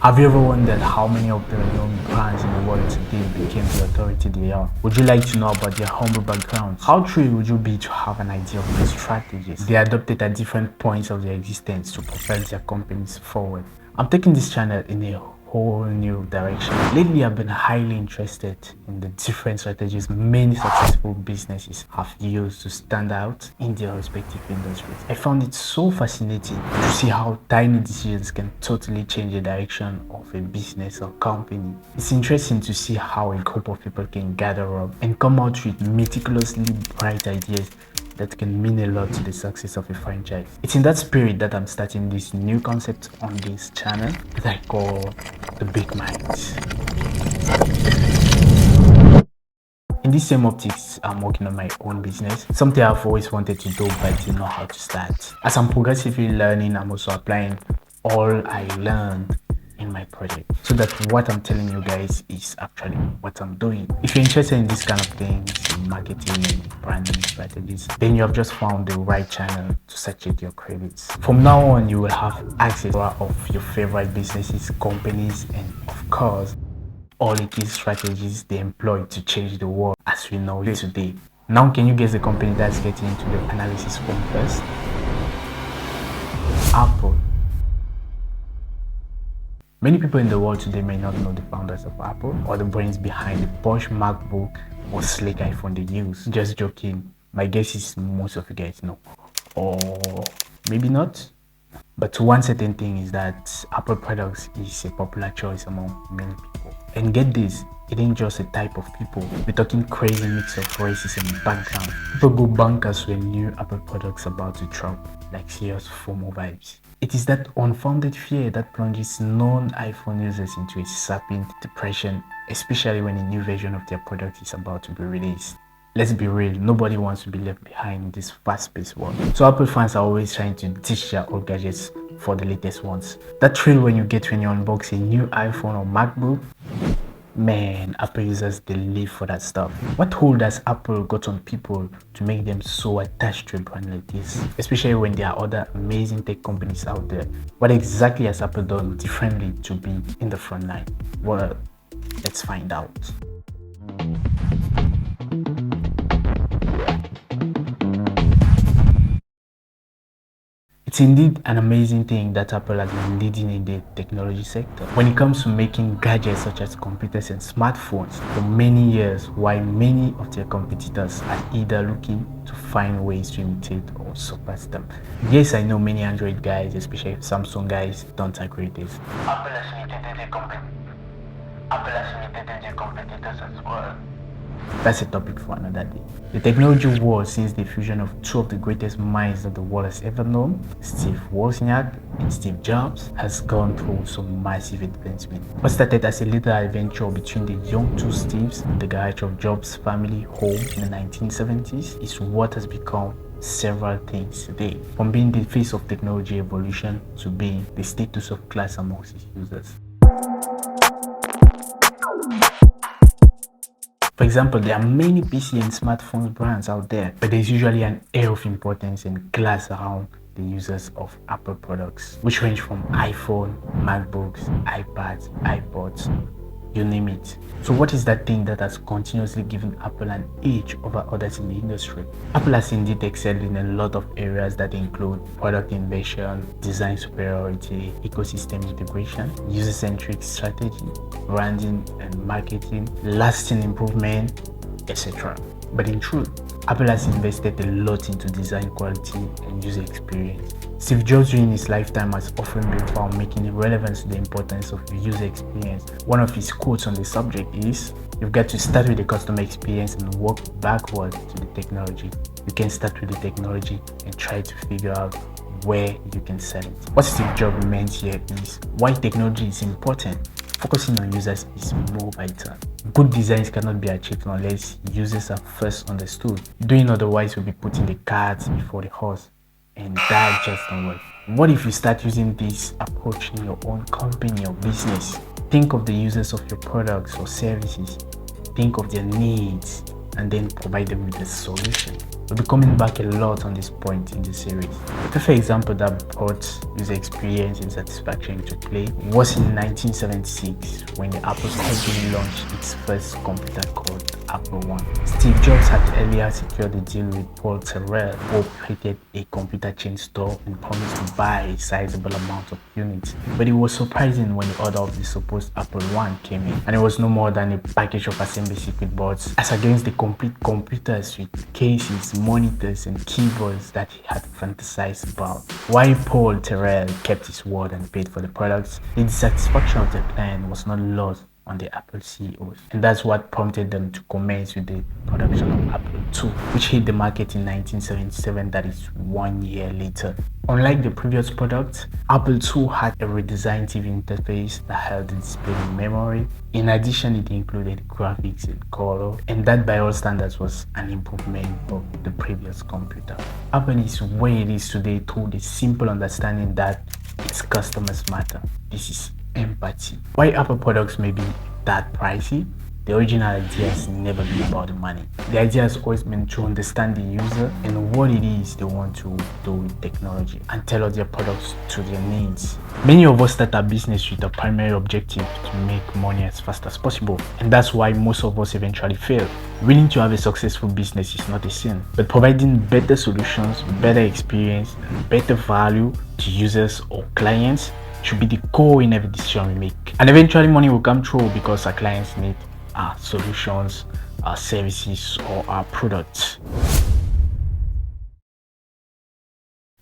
Have you ever wondered how many of the known brands in the world today became the authority they are? Would you like to know about their humble backgrounds? How true would you be to have an idea of the strategies they adopted at different points of their existence to propel their companies forward? I'm taking this channel in a whole new direction. Lately, I've been highly interested in the different strategies many successful businesses have used to stand out in their respective industries. I found it so fascinating to see how tiny decisions can totally change the direction of a business or company. It's interesting to see how a group of people can gather up and come out with meticulously bright ideas that can mean a lot to the success of a franchise. It's in that spirit that I'm starting this new concept on this channel that I call the Big Minds. In this same optics, I'm working on my own business, something I've always wanted to do but didn't know how to start. As I'm progressively learning, I'm also applying all I learned in my project, so that what I'm telling you guys is actually what I'm doing. If you're interested in this kind of things, marketing and branding strategies, then you have just found the right channel to saturate your credits. From now on, you will have access to all of your favorite businesses, companies, and of course, all the key strategies they employ to change the world as we know it today. Now, can you guess the company that's getting into the analysis form first? Apple. Many people in the world today may not know the founders of Apple or the brains behind the Porsche MacBook or slick iPhone they use. Just joking. My guess is most of you guys know. Or maybe not. But one certain thing is that Apple products is a popular choice among many people. And get this, it ain't just a type of people. We're talking crazy mix of races and background. People go bonkers when new Apple products about to drop, like serious FOMO vibes. It is that unfounded fear that plunges non-iPhone users into a sapping depression, especially when a new version of their product is about to be released. Let's be real, nobody wants to be left behind in this fast-paced world. So Apple fans are always trying to ditch their old gadgets for the latest ones. That thrill when you get when you unbox a new iPhone or MacBook, man, Apple users, they live for that stuff. What hold has Apple got on people to make them so attached to a brand like this? Especially when there are other amazing tech companies out there. What exactly has Apple done differently to be in the front line? Well, let's find out. It's indeed an amazing thing that Apple has been leading in the technology sector when it comes to making gadgets such as computers and smartphones for many years, while many of their competitors are either looking to find ways to imitate or surpass them. Yes, I know many Android guys, especially Samsung guys, don't agree with this. Apple has imitated their competitors as well. That's a topic for another day. The technology war, since the fusion of two of the greatest minds that the world has ever known, Steve Wozniak and Steve Jobs, has gone through some massive advancement. What started as a little adventure between the young two Steves in the garage of Jobs' family home in the 1970s is what has become several things today, from being the face of technology evolution to being the status of class amongst its users. For example, there are many PC and smartphone brands out there, but there's usually an air of importance and class around the users of Apple products, which range from iPhone, MacBooks, iPads, iPods, you name it. So what is that thing that has continuously given Apple an edge over others in the industry? Apple has indeed excelled in a lot of areas that include product innovation, design superiority, ecosystem integration, user-centric strategy, branding and marketing, lasting improvement, etc. But in truth, Apple has invested a lot into design quality and user experience. Steve Jobs during his lifetime has often been found making relevance to the importance of user experience. One of his quotes on the subject is, "You've got to start with the customer experience and work backward to the technology. You can start with the technology and try to figure out where you can sell it." What Steve Jobs meant here is why technology is important. Focusing on users is more vital. Good designs cannot be achieved unless users are first understood. Doing otherwise will be putting the cart before the horse, and that just don't work. What if you start using this approach in your own company or business? Think of the users of your products or services, think of their needs, and then provide them with the solution. We'll be coming back a lot on this point in the series. A perfect example that brought user experience and satisfaction into play was in 1976 when the Apple company launched its first computer called Apple I. Steve Jobs had earlier secured a deal with Paul Terrell, who operated a computer chain store and promised to buy a sizable amount of units. But it was surprising when the order of the supposed Apple I came in, and it was no more than a package of assembly circuit boards as against the complete computers with cases, monitors, and keyboards that he had fantasized about. While Paul Terrell kept his word and paid for the products, the dissatisfaction of the client was not lost on the Apple CEOs, and that's what prompted them to commence with the production of Apple II, which hit the market in 1977, that is 1 year later. Unlike the previous products, Apple II had a redesigned TV interface that held the display in memory. In addition, it included graphics and color, and that by all standards was an improvement of the previous computer. Apple is where it is today through the simple understanding that its customers matter. This is empathy. Why Apple products may be that pricey, the original idea has never been about the money. The idea has always been to understand the user and what it is they want to do with technology and tailor their products to their needs. Many of us start our business with a primary objective to make money as fast as possible, and that's why most of us eventually fail. Willing to have a successful business is not a sin, but providing better solutions, better experience, and better value to users or clients should be the core in every decision we make. And eventually money will come through because our clients need our solutions, our services, or our products.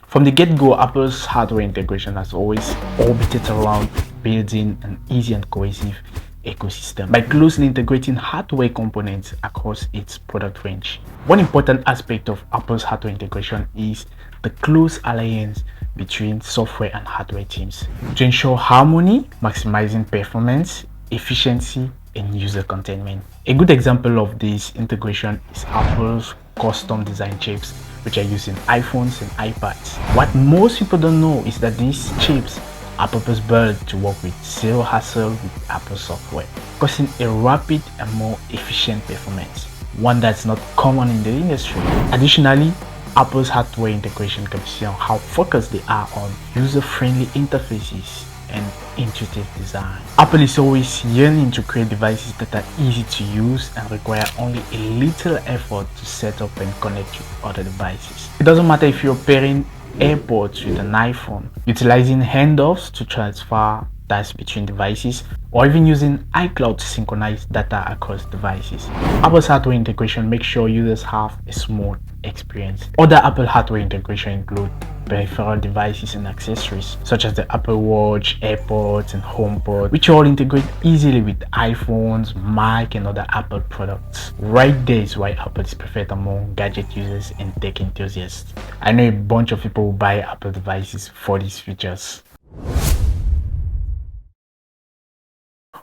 From the get-go, Apple's hardware integration has always orbited around building an easy and cohesive ecosystem by closely integrating hardware components across its product range. One important aspect of Apple's hardware integration is the close alliance between software and hardware teams to ensure harmony, maximizing performance, efficiency, and user containment. A good example of this integration is Apple's custom design chips, which are used in iPhones and iPads. What most people don't know is that these chips are purpose-built to work with zero hassle with Apple software, causing a rapid and more efficient performance, one that's not common in the industry. Additionally, Apple's hardware integration can be seen on how focused they are on user-friendly interfaces and intuitive design. Apple is always yearning to create devices that are easy to use and require only a little effort to set up and connect with other devices. It doesn't matter if you're pairing AirPods with an iPhone, utilizing handoffs to transfer tasks between devices, or even using iCloud to synchronize data across devices. Apple's hardware integration makes sure users have a smooth experience. Other Apple hardware integration include peripheral devices and accessories such as the Apple Watch, AirPods, and HomePod, which all integrate easily with iPhones, Mac, and other Apple products. Right there is why Apple is preferred among gadget users and tech enthusiasts. I know a bunch of people who buy Apple devices for these features.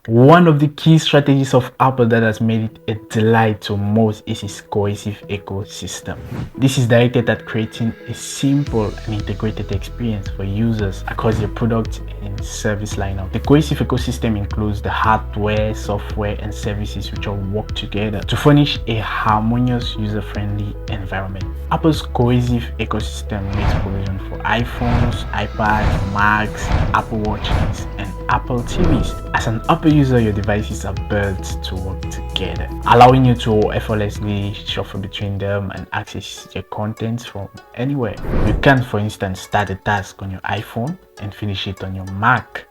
One of the key strategies of Apple that has made it a delight to most is its cohesive ecosystem. This is directed at creating a simple and integrated experience for users across their product and service lineup. The cohesive ecosystem includes the hardware, software, and services which all work together to furnish a harmonious, user-friendly environment. Apple's cohesive ecosystem makes provision for iPhones, iPads, Macs, Apple Watches, and Apple TVs. As an Apple user, your devices are built to work together, allowing you to effortlessly shuffle between them and access your contents from anywhere. You can, for instance, start a task on your iPhone and finish it on your Mac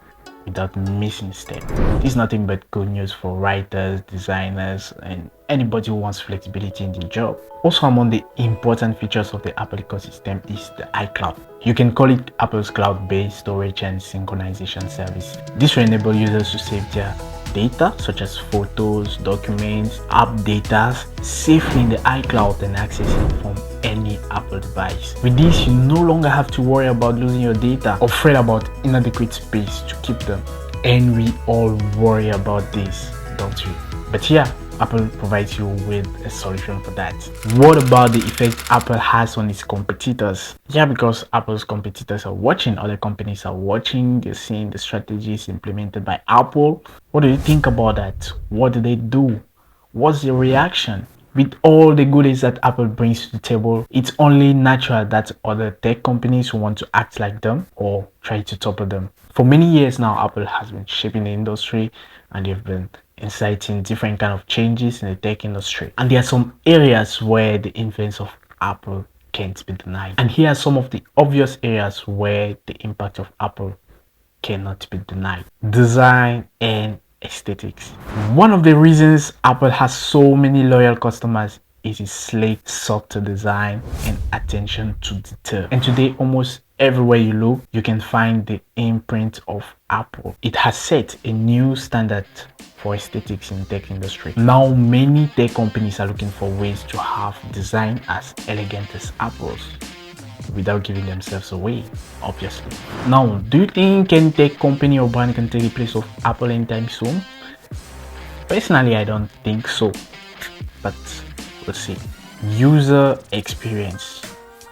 without missing step. This is nothing but good news for writers, designers, and anybody who wants flexibility in their job. Also, among the important features of the Apple ecosystem is the iCloud. You can call it Apple's cloud-based storage and synchronization service. This will enable users to save their data such as photos, documents, app data safely in the iCloud and access it from any Apple device. With this, you no longer have to worry about losing your data or fret about inadequate space to keep them. And we all worry about this, don't we? But yeah, Apple provides you with a solution for that. What about the effect Apple has on its competitors? Yeah, because Apple's competitors are watching, other companies are watching, they're seeing the strategies implemented by Apple. What do you think about that? What do they do? What's your reaction? With all the goodies that Apple brings to the table, it's only natural that other tech companies will want to act like them or try to topple them. For many years now, Apple has been shaping the industry, and they've been inciting different kind of changes in the tech industry. And there are some areas where the influence of Apple can't be denied. And here are some of the obvious areas where the impact of Apple cannot be denied: design and aesthetics. One of the reasons Apple has so many loyal customers is its sleek, subtle design and attention to detail. And today, almost everywhere you look, you can find the imprint of Apple. It has set a new standard for aesthetics in the tech industry. Now, many tech companies are looking for ways to have design as elegant as Apple's, without giving themselves away, obviously. Now, do you think any tech company or brand can take the place of Apple anytime soon? Personally, I don't think so, but we'll see. User experience.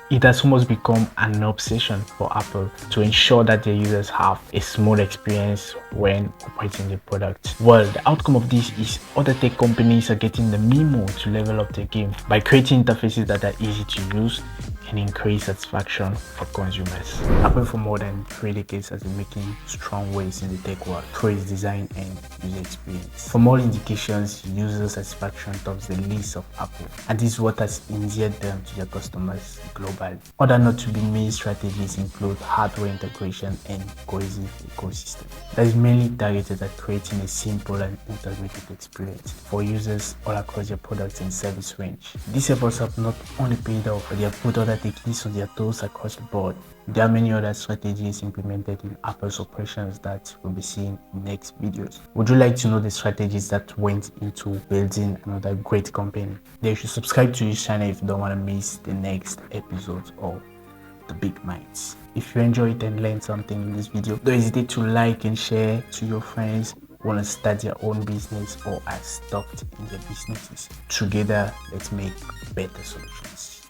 It has almost become an obsession for Apple to ensure that their users have a smooth experience when operating the product. Well, the outcome of this is other tech companies are getting the memo to level up their game by creating interfaces that are easy to use and increase satisfaction for consumers. Apple for more than 3 decades has been making strong waves in the tech world through its design and user experience. For more indications, user satisfaction tops the list of Apple, and this is what has endeared them to their customers globally. Other not to be made strategies include hardware integration and cohesive ecosystem that is mainly targeted at creating a simple and integrated experience for users all across their products and service range. These efforts have not only paid off, but they have put other techies on their toes across the board. There are many other strategies implemented in Apple's operations that we'll be seeing in next videos. Would you like to know the strategies that went into building another great company? Then you should subscribe to this channel if you don't want to miss the next episode of The Big Minds. If you enjoyed and learned something in this video, don't hesitate to like and share to your friends who want to start their own business or are stuck in their businesses. Together, let's make better solutions.